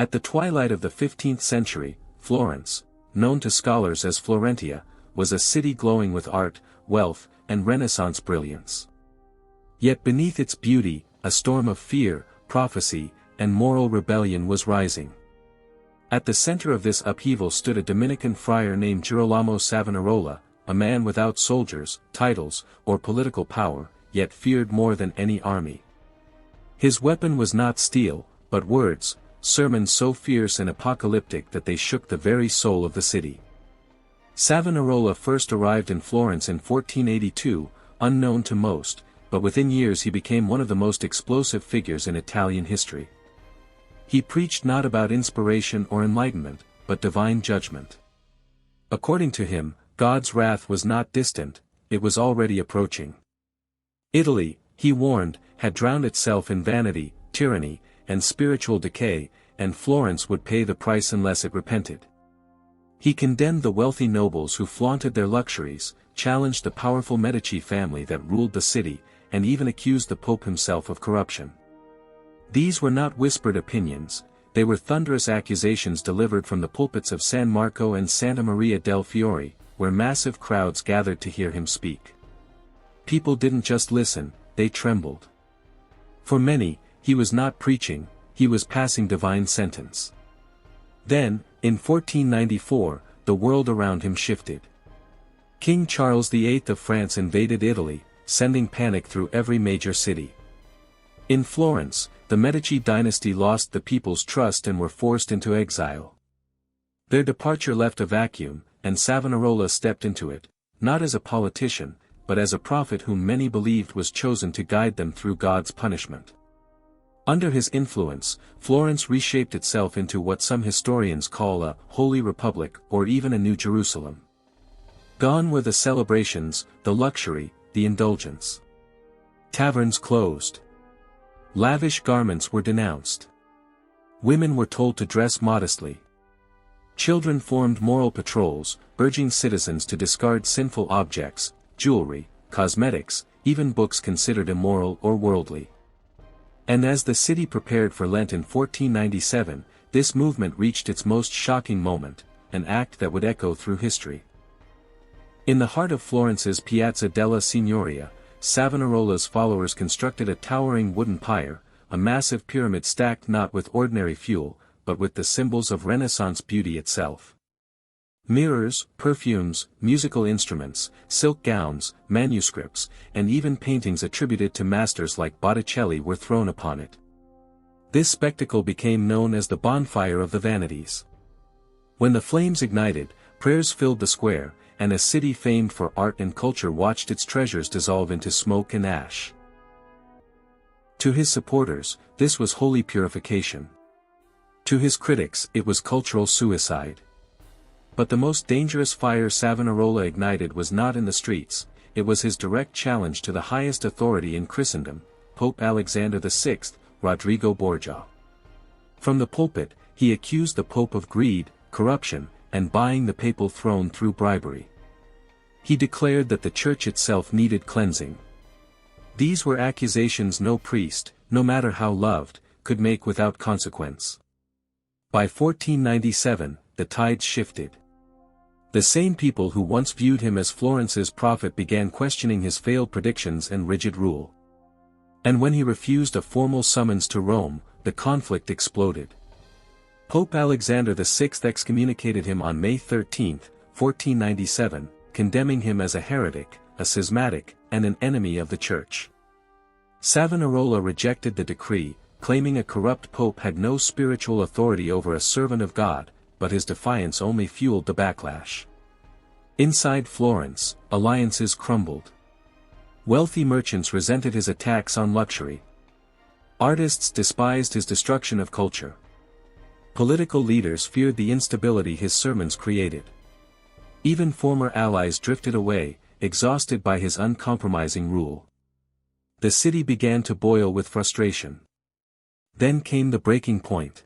At the twilight of the 15th century, Florence, known to scholars as Florentia, was a city glowing with art, wealth, and Renaissance brilliance. Yet beneath its beauty, a storm of fear, prophecy, and moral rebellion was rising. At the center of this upheaval stood a Dominican friar named Girolamo Savonarola, a man without soldiers, titles, or political power, yet feared more than any army. His weapon was not steel, but words, sermons so fierce and apocalyptic that they shook the very soul of the city. Savonarola first arrived in Florence in 1482, unknown to most, but within years he became one of the most explosive figures in Italian history. He preached not about inspiration or enlightenment, but divine judgment. According to him, God's wrath was not distant, it was already approaching. Italy, he warned, had drowned itself in vanity, tyranny, and spiritual decay, and Florence would pay the price unless it repented. He condemned the wealthy nobles who flaunted their luxuries, challenged the powerful Medici family that ruled the city, and even accused the Pope himself of corruption. These were not whispered opinions, they were thunderous accusations delivered from the pulpits of San Marco and Santa Maria del Fiore, where massive crowds gathered to hear him speak. People didn't just listen, they trembled. For many, he was not preaching, he was passing divine sentence. Then, in 1494, the world around him shifted. King Charles VIII of France invaded Italy, sending panic through every major city. In Florence, the Medici dynasty lost the people's trust and were forced into exile. Their departure left a vacuum, and Savonarola stepped into it, not as a politician, but as a prophet whom many believed was chosen to guide them through God's punishment. Under his influence, Florence reshaped itself into what some historians call a Holy Republic or even a New Jerusalem. Gone were the celebrations, the luxury, the indulgence. Taverns closed. Lavish garments were denounced. Women were told to dress modestly. Children formed moral patrols, urging citizens to discard sinful objects, jewelry, cosmetics, even books considered immoral or worldly. And as the city prepared for Lent in 1497, this movement reached its most shocking moment, an act that would echo through history. In the heart of Florence's Piazza della Signoria, Savonarola's followers constructed a towering wooden pyre, a massive pyramid stacked not with ordinary fuel, but with the symbols of Renaissance beauty itself. Mirrors, perfumes, musical instruments, silk gowns, manuscripts, and even paintings attributed to masters like Botticelli were thrown upon it. This spectacle became known as the bonfire of the vanities. When the flames ignited, prayers filled the square, and a city famed for art and culture watched its treasures dissolve into smoke and ash. To his supporters, this was holy purification. To his critics, it was cultural suicide. But the most dangerous fire Savonarola ignited was not in the streets, it was his direct challenge to the highest authority in Christendom, Pope Alexander VI, Rodrigo Borgia. From the pulpit, he accused the Pope of greed, corruption, and buying the papal throne through bribery. He declared that the Church itself needed cleansing. These were accusations no priest, no matter how loved, could make without consequence. By 1497, the tides shifted. The same people who once viewed him as Florence's prophet began questioning his failed predictions and rigid rule. And when he refused a formal summons to Rome, the conflict exploded. Pope Alexander VI excommunicated him on May 13, 1497, condemning him as a heretic, a schismatic, and an enemy of the Church. Savonarola rejected the decree, claiming a corrupt pope had no spiritual authority over a servant of God, but his defiance only fueled the backlash. Inside Florence, alliances crumbled. Wealthy merchants resented his attacks on luxury. Artists despised his destruction of culture. Political leaders feared the instability his sermons created. Even former allies drifted away, exhausted by his uncompromising rule. The city began to boil with frustration. Then came the breaking point.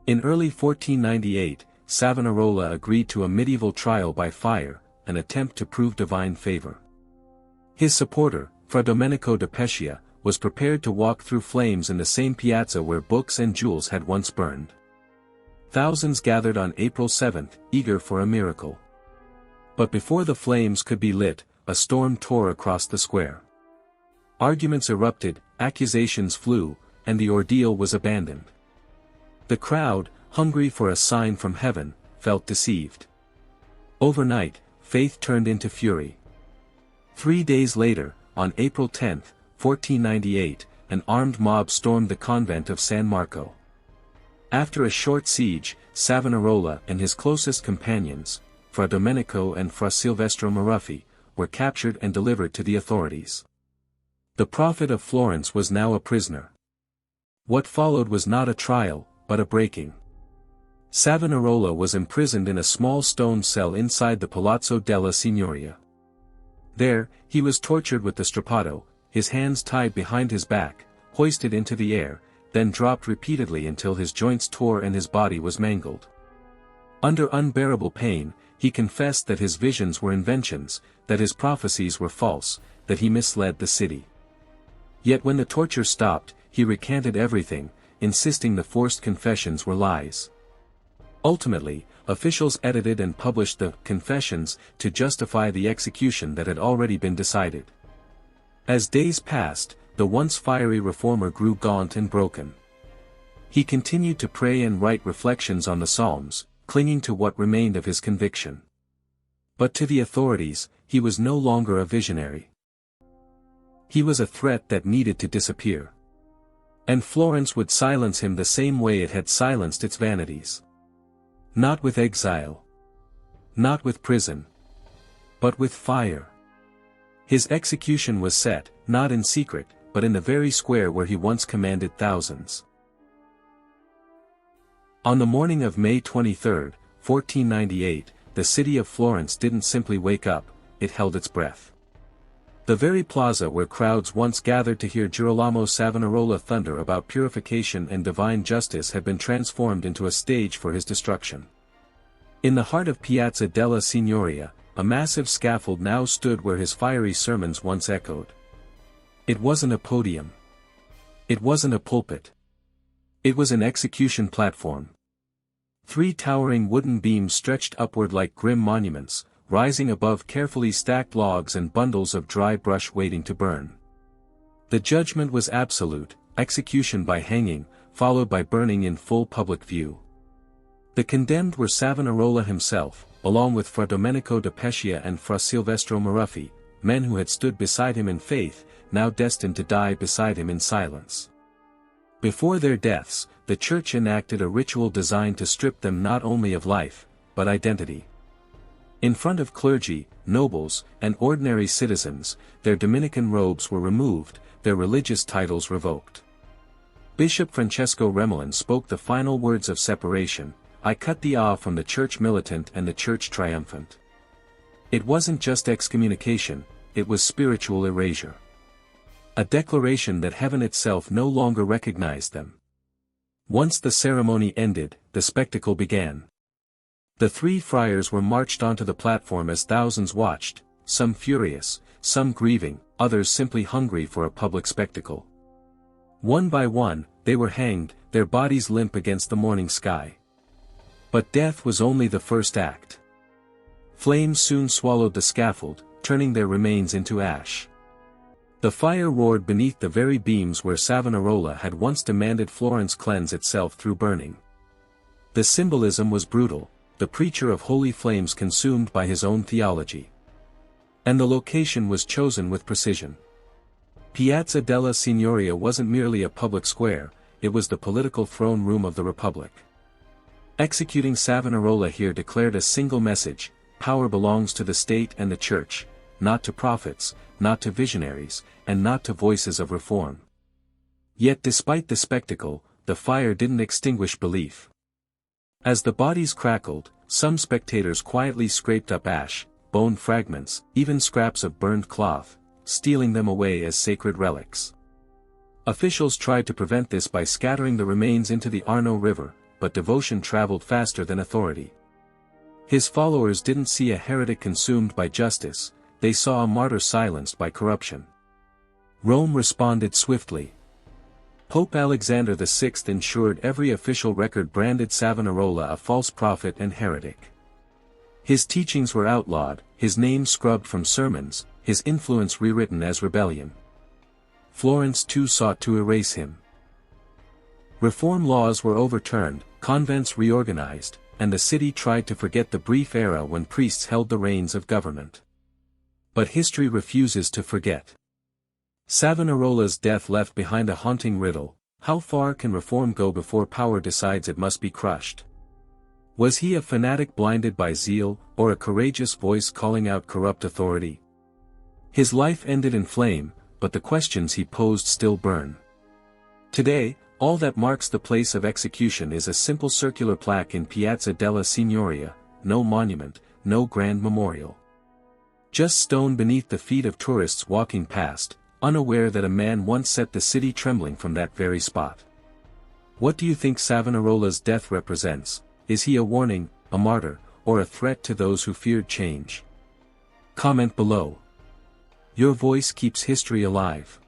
In early 1498, Savonarola agreed to a medieval trial by fire, an attempt to prove divine favor. His supporter, Fra Domenico da Pescia, was prepared to walk through flames in the same piazza where books and jewels had once burned. Thousands gathered on April 7, eager for a miracle. But before the flames could be lit, a storm tore across the square. Arguments erupted, accusations flew, and the ordeal was abandoned. The crowd, hungry for a sign from heaven, felt deceived. Overnight, faith turned into fury. 3 days later, on April 10, 1498, an armed mob stormed the convent of San Marco. After a short siege, Savonarola and his closest companions, Fra Domenico and Fra Silvestro Maruffi, were captured and delivered to the authorities. The prophet of Florence was now a prisoner. What followed was not a trial, but a breaking. Savonarola was imprisoned in a small stone cell inside the Palazzo della Signoria. There, he was tortured with the strappato, his hands tied behind his back, hoisted into the air, then dropped repeatedly until his joints tore and his body was mangled. Under unbearable pain, he confessed that his visions were inventions, that his prophecies were false, that he misled the city. Yet when the torture stopped, he recanted everything, insisting the forced confessions were lies. Ultimately, officials edited and published the confessions to justify the execution that had already been decided. As days passed, the once fiery reformer grew gaunt and broken. He continued to pray and write reflections on the Psalms, clinging to what remained of his conviction. But to the authorities, he was no longer a visionary. He was a threat that needed to disappear. And Florence would silence him the same way it had silenced its vanities. Not with exile. Not with prison. But with fire. His execution was set, not in secret, but in the very square where he once commanded thousands. On the morning of May 23, 1498, the city of Florence didn't simply wake up, it held its breath. The very plaza where crowds once gathered to hear Girolamo Savonarola thunder about purification and divine justice had been transformed into a stage for his destruction. In the heart of Piazza della Signoria, a massive scaffold now stood where his fiery sermons once echoed. It wasn't a podium. It wasn't a pulpit. It was an execution platform. 3 towering wooden beams stretched upward like grim monuments, rising above carefully stacked logs and bundles of dry brush waiting to burn. The judgment was absolute, execution by hanging, followed by burning in full public view. The condemned were Savonarola himself, along with Fra Domenico da Pescia and Fra Silvestro Maruffi, men who had stood beside him in faith, now destined to die beside him in silence. Before their deaths, the Church enacted a ritual designed to strip them not only of life, but identity. In front of clergy, nobles, and ordinary citizens, their Dominican robes were removed, their religious titles revoked. Bishop Francesco Remolin spoke the final words of separation: "I cut thee off from the Church militant and the Church triumphant." It wasn't just excommunication, it was spiritual erasure. A declaration that heaven itself no longer recognized them. Once the ceremony ended, the spectacle began. The 3 friars were marched onto the platform as thousands watched, some furious, some grieving, others simply hungry for a public spectacle. One by one, they were hanged, their bodies limp against the morning sky. But death was only the first act. Flames soon swallowed the scaffold, turning their remains into ash. The fire roared beneath the very beams where Savonarola had once demanded Florence cleanse itself through burning. The symbolism was brutal, the preacher of holy flames consumed by his own theology. And the location was chosen with precision. Piazza della Signoria wasn't merely a public square, it was the political throne room of the Republic. Executing Savonarola here declared a single message: power belongs to the state and the Church, not to prophets, not to visionaries, and not to voices of reform. Yet despite the spectacle, the fire didn't extinguish belief. As the bodies crackled, some spectators quietly scraped up ash, bone fragments, even scraps of burned cloth, stealing them away as sacred relics. Officials tried to prevent this by scattering the remains into the Arno River, but devotion traveled faster than authority. His followers didn't see a heretic consumed by justice, they saw a martyr silenced by corruption. Rome responded swiftly. Pope Alexander VI ensured every official record branded Savonarola a false prophet and heretic. His teachings were outlawed, his name scrubbed from sermons, his influence rewritten as rebellion. Florence too sought to erase him. Reform laws were overturned, convents reorganized, and the city tried to forget the brief era when priests held the reins of government. But history refuses to forget. Savonarola's death left behind a haunting riddle: how far can reform go before power decides it must be crushed? Was he a fanatic blinded by zeal, or a courageous voice calling out corrupt authority? His life ended in flame, but the questions he posed still burn. Today, all that marks the place of execution is a simple circular plaque in Piazza della Signoria, no monument, no grand memorial. Just stone beneath the feet of tourists walking past, unaware that a man once set the city trembling from that very spot. What do you think Savonarola's death represents? Is he a warning, a martyr, or a threat to those who feared change? Comment below. Your voice keeps history alive.